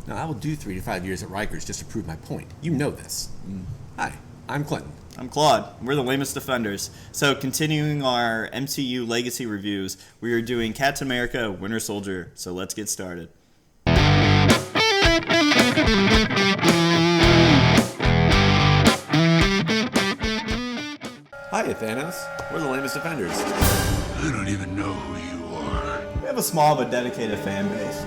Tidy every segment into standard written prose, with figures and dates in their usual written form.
No, I will do 3 to 5 years at Rikers just to prove my point. You know this. Hi, I'm Clinton. I'm Claude. We're the lamest defenders. So, continuing our MCU legacy reviews, we are doing Captain America: Winter Soldier. So, let's get started. Hi, Thanos. We're the lamest defenders. I don't even know who you are. We have a small but dedicated fan base.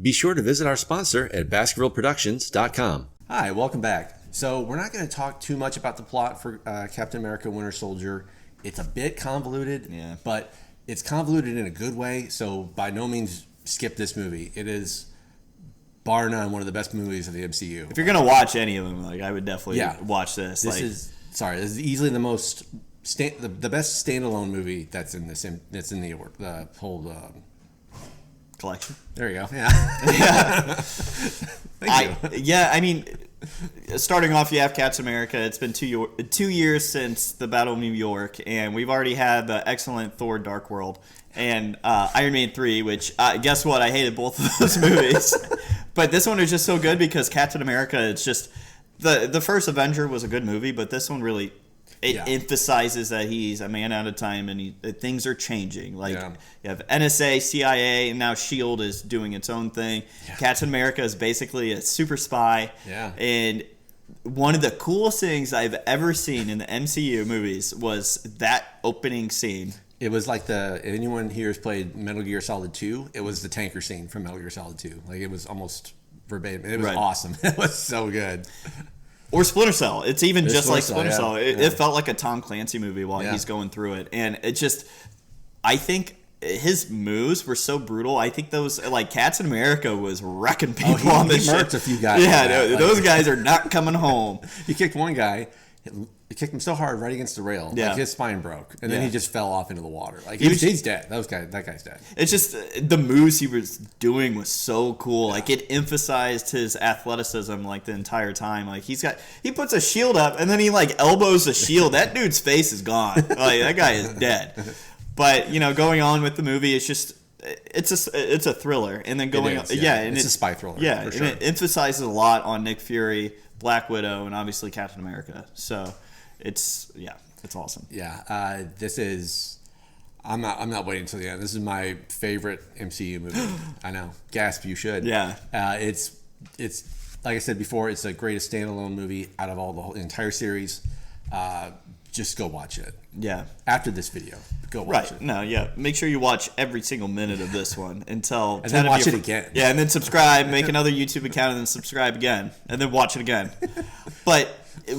Be sure to visit our sponsor at BaskervilleProductions.com. Hi, welcome back. So we're not going to talk too much about the plot for Captain America: Winter Soldier. It's a bit convoluted, but it's convoluted in a good way. So by no means skip this movie. It is, bar none, one of the best movies of the MCU. If you're gonna watch any of them, I would definitely watch this. This is easily the most the best standalone movie that's in the whole collection. There you go. Yeah. Thank you. I mean, starting off, you have Captain America. It's been 2 years since the Battle of New York, and we've already had the excellent Thor: Dark World and Iron Man 3, which, guess what? I hated both of those movies. But this one is just so good because Captain America, it's just... The first Avenger was a good movie, but this one really... emphasizes that he's a man out of time and things are changing. You have NSA, CIA, and now S.H.I.E.L.D. is doing its own thing. Yeah. Captain America is basically a super spy. Yeah. And one of the coolest things I've ever seen in the MCU movies was that opening scene. It was like anyone here has played Metal Gear Solid 2, it was the tanker scene from Metal Gear Solid 2. Like, it was almost verbatim. It was awesome. It was so good. Or Splinter Cell. It's even just like Splinter Cell. It felt like a Tom Clancy movie while he's going through it. And it just, I think his moves were so brutal. I think those, like, Captain America was wrecking people on this shit. He murked a few guys. Yeah, those guys are not coming home. He kicked one guy. He kicked him so hard right against the rail. Yeah. Like, his spine broke. And then he just fell off into the water. Like, he's dead. That guy's dead. It's just the moves he was doing was so cool. Yeah. Like, it emphasized his athleticism, like, the entire time. Like, he puts a shield up and then he, like, elbows the shield. That dude's face is gone. Like, that guy is dead. But, going on with the movie, it's just... It's a thriller. And then it's a spy thriller. Yeah, for sure. And it emphasizes a lot on Nick Fury, Black Widow, and obviously Captain America. So... It's awesome. Yeah, this is. I'm not waiting until the end. This is my favorite MCU movie. I know. Gasp! You should. Yeah. It's like I said before. It's the greatest standalone movie out of the entire series. Just go watch it. Yeah. After this video, go watch it. No, yeah. Make sure you watch every single minute of this one until. And then watch it again. Yeah, and then subscribe. Make another YouTube account and then subscribe again, and then watch it again. But.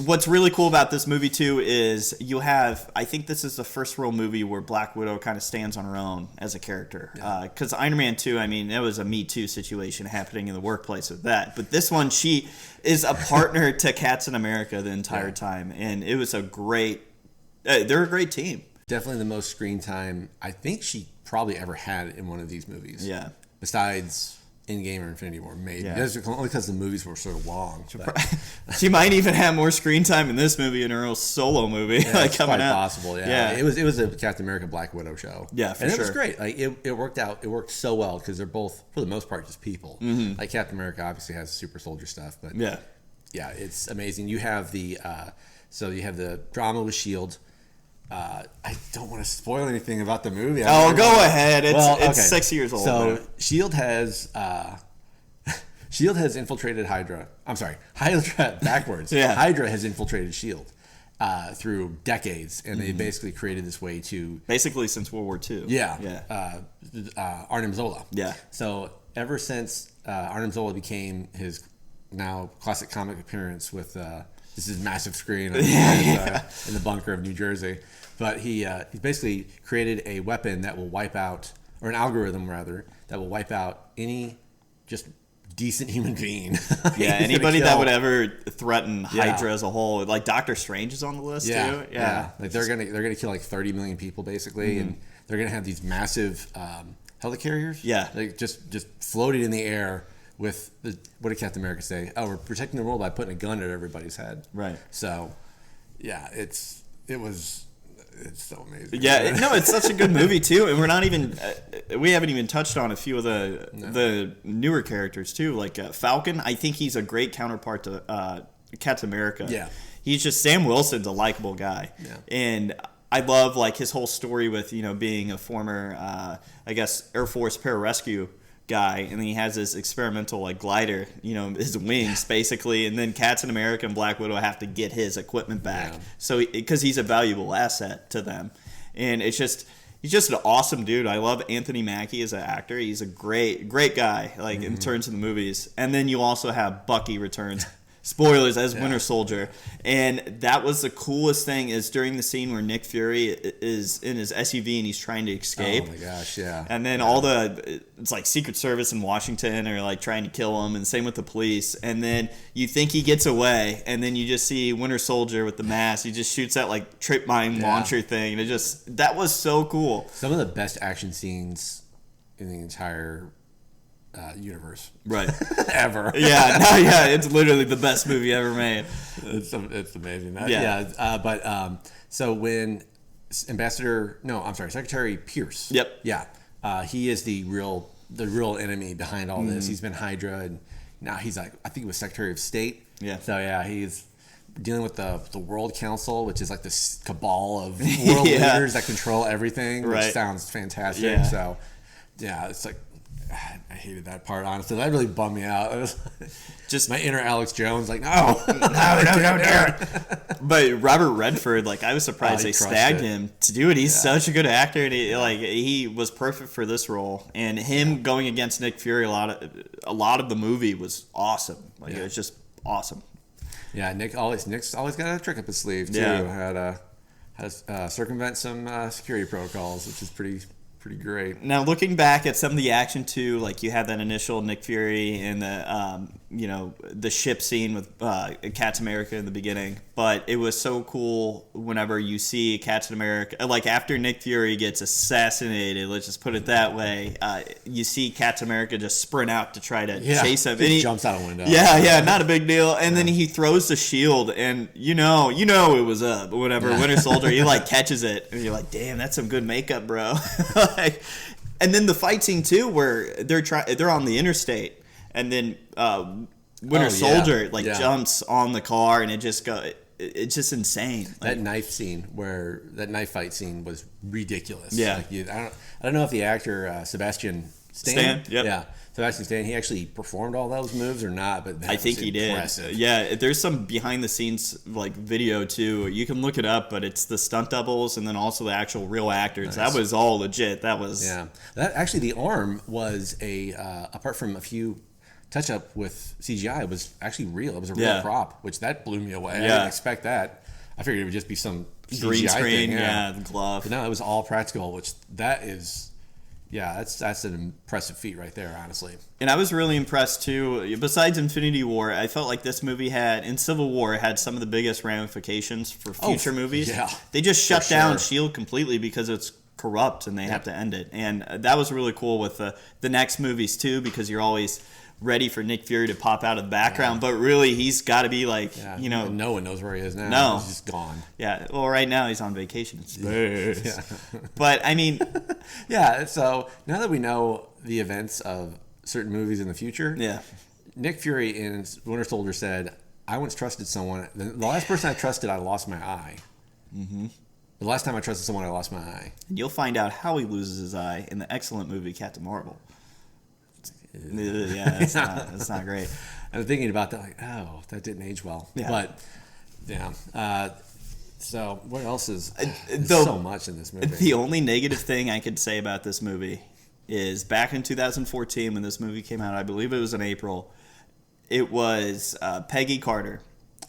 What's really cool about this movie, too, is I think this is the first real movie where Black Widow kind of stands on her own as a character. Because Iron Man 2, I mean, it was a Me Too situation happening in the workplace with that. But this one, she is a partner to Captain America the entire time. And it was they're a great team. Definitely the most screen time I think she probably ever had in one of these movies. Yeah. Besides... Endgame or Infinity War, maybe. Yeah. Only because the movies were so long. She might even have more screen time in this movie in her own solo movie. Yeah, it's quite possible. Yeah. It was a Captain America Black Widow show. Yeah, for sure. And it was great. Like it worked out. It worked so well because they're both, for the most part, just people. Mm-hmm. Like Captain America obviously has super soldier stuff, but yeah, it's amazing. You have the drama with S.H.I.E.L.D. I don't want to spoil anything about the movie. Go ahead. It's 6 years old. So S.H.I.E.L.D. has infiltrated Hydra. I'm sorry, Hydra backwards. Hydra has infiltrated S.H.I.E.L.D. Through decades, and they basically created this way to... Basically since World War II. Arnim Zola. Yeah. So ever since Arnim Zola became his now classic comic appearance with... this is massive screen in the bunker of New Jersey. But he basically created a weapon that will wipe out, or an algorithm rather, that will wipe out any just decent human being. Yeah, anybody that would ever threaten Hydra as a whole. Like Doctor Strange is on the list too. Yeah. Like they're gonna kill like 30 million people basically, and they're gonna have these massive helicarriers. Yeah, like just floating in the air. With what did Captain America say? Oh, we're protecting the world by putting a gun at everybody's head. Right. So, yeah, it was It's so amazing. Yeah, no, it's such a good movie too, and we haven't even touched on a few of the newer characters too, like Falcon. I think he's a great counterpart to Captain America. Yeah, he's just Sam Wilson's a likable guy, and I love like his whole story with being a former I guess Air Force pararescue guy, and then he has this experimental like glider, his wings basically, and then Captain America and Black Widow have to get his equipment back, so because he's a valuable asset to them, and he's just an awesome dude. I love Anthony Mackie as an actor. He's a great guy, like in terms of the movies. And then you also have Bucky returns. Spoilers, as Winter Soldier. And that was the coolest thing, is during the scene where Nick Fury is in his SUV and he's trying to escape. Oh my gosh, yeah. And then it's like Secret Service in Washington are like trying to kill him, and same with the police. And then you think he gets away, and then you just see Winter Soldier with the mask. He just shoots that like trip mine launcher thing. And that was so cool. Some of the best action scenes in the entire universe, right? Ever. It's literally the best movie ever made. It's amazing. So when Secretary Pierce, he is the real enemy behind all this. He's been Hydra, and now he's like, I think it was Secretary of State. So he's dealing with the World Council, which is like this cabal of world leaders that control everything, which sounds fantastic. So it's like, I hated that part, honestly. That really bummed me out. It was just my inner Alex Jones, like, no, don't do it. But Robert Redford, like, I was surprised they snagged him to do it. He's such a good actor, and he was perfect for this role. And him going against Nick Fury, a lot of the movie was awesome. It was just awesome. Yeah, Nick's always got a trick up his sleeve too. How to circumvent some security protocols, which is pretty great. Now, looking back at some of the action too, like you had that initial Nick Fury and the ship scene with Captain America in the beginning, but it was so cool whenever you see Captain America, like after Nick Fury gets assassinated, let's just put it that way, you see Captain America just sprint out to try to chase him. He jumps out a window. Not a big deal. And then he throws the shield, and it was up. Whatever, Winter Soldier, he like catches it, and you're like, damn, that's some good makeup, bro. And then the fight scene too, where they're on the interstate, and then Winter Soldier jumps on the car, and it's just insane. That knife fight scene was ridiculous. Yeah, I don't know if the actor Sebastian Stan. Sebastian Stan, he actually performed all those moves or not, but I think he impressive. did. Yeah, there's some behind the scenes like video too. You can look it up, but it's the stunt doubles and then also the actual real actors. Nice. That was all legit. That was That actually, the arm was apart from a few touch up with CGI, it was actually real. It was a real prop, which that blew me away. I didn't expect that. I figured it would just be some green CGI screen, thing, the glove. But no, it was all practical, which that is. Yeah, that's an impressive feat right there, honestly. And I was really impressed, too. Besides Infinity War, I felt like this movie in Civil War, had some of the biggest ramifications for future movies. Yeah. They just shut down S.H.I.E.L.D. completely because it's corrupt and they have to end it. And that was really cool with the next movies, too, because you're always ready for Nick Fury to pop out of the background, but really he's got to be like, no one knows where he is now. No, he's just gone. Yeah, well, right now he's on vacation in space. But I mean, So now that we know the events of certain movies in the future, Nick Fury in Winter Soldier said, "I once trusted someone. The last person I trusted, I lost my eye. Mm-hmm. The last time I trusted someone, I lost my eye." And you'll find out how he loses his eye in the excellent movie Captain Marvel. It's not great. I'm thinking about that, like, oh, that didn't age well. Yeah. But so what else is so much in this movie? The only negative thing I could say about this movie is back in 2014 when this movie came out, I believe it was in April, it was Peggy Carter.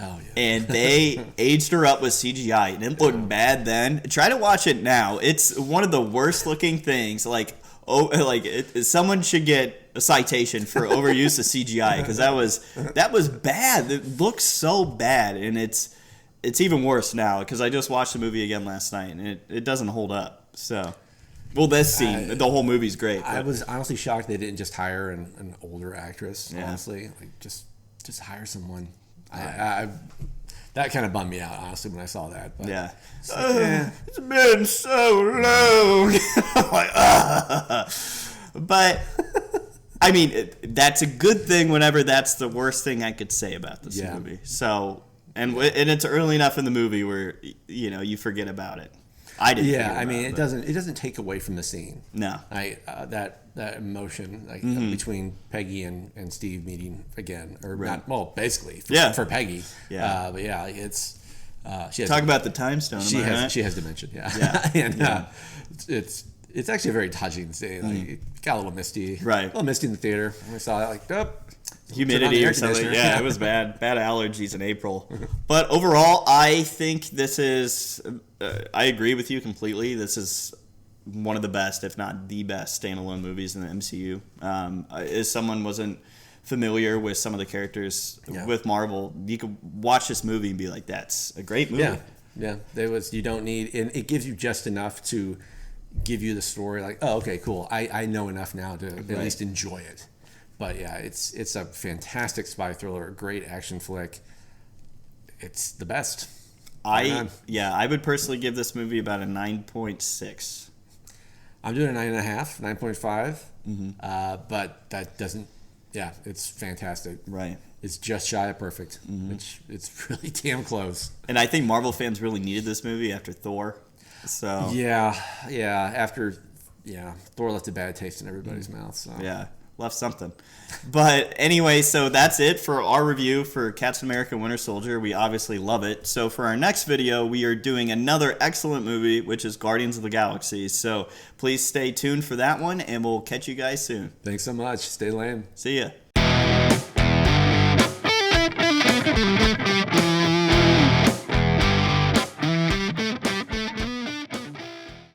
Oh, yeah. And they aged her up with CGI, and it looked bad then. Try to watch it now. It's one of the worst looking things. Someone should get a citation for overuse of CGI, because that was bad. It looks so bad, and it's even worse now because I just watched the movie again last night, and it doesn't hold up. So, this scene, the whole movie's great. I was honestly shocked they didn't just hire an older actress. Honestly, like just hire someone. that kind of bummed me out, honestly, when I saw that. But Yeah. it's like, eh. It's been so long. I'm like, But, I mean, that's a good thing whenever that's the worst thing I could say about this movie. So, and it's early enough in the movie where, you forget about it. I didn't. Yeah, I mean, it doesn't take away from the scene. No. That emotion between Peggy and Steve meeting again, or not? Well, basically, for Peggy. Yeah. But yeah, it's she has Talk about the time stone. She has dementia. Yeah. And it's actually a very touching scene. Like, it got a little misty. Right. A little misty in the theater. When I saw it, like, humidity or something. Yeah, it was bad. Bad allergies in April. But overall, I think this is. I agree with you completely. This is one of the best, if not the best, standalone movies in the MCU. As someone wasn't familiar with some of the characters with Marvel, you could watch this movie and be like, "That's a great movie." Yeah. You don't need, and it gives you just enough to give you the story. Like, oh, okay, cool. I know enough now to at least enjoy it. But yeah, it's a fantastic spy thriller, a great action flick. It's the best. I would personally give this movie about a 9.6. I'm doing a 9.5, 9.5. But that doesn't. Yeah, it's fantastic. Right. It's just shy of perfect. It's really damn close. And I think Marvel fans really needed this movie after Thor. So after Thor left a bad taste in everybody's mouth. So left something. But anyway, so that's it for our review for Captain America Winter Soldier. We obviously love it. So for our next video, we are doing another excellent movie, which is Guardians of the Galaxy. So please stay tuned for that one, and we'll catch you guys soon. Thanks so much. Stay lame. See ya.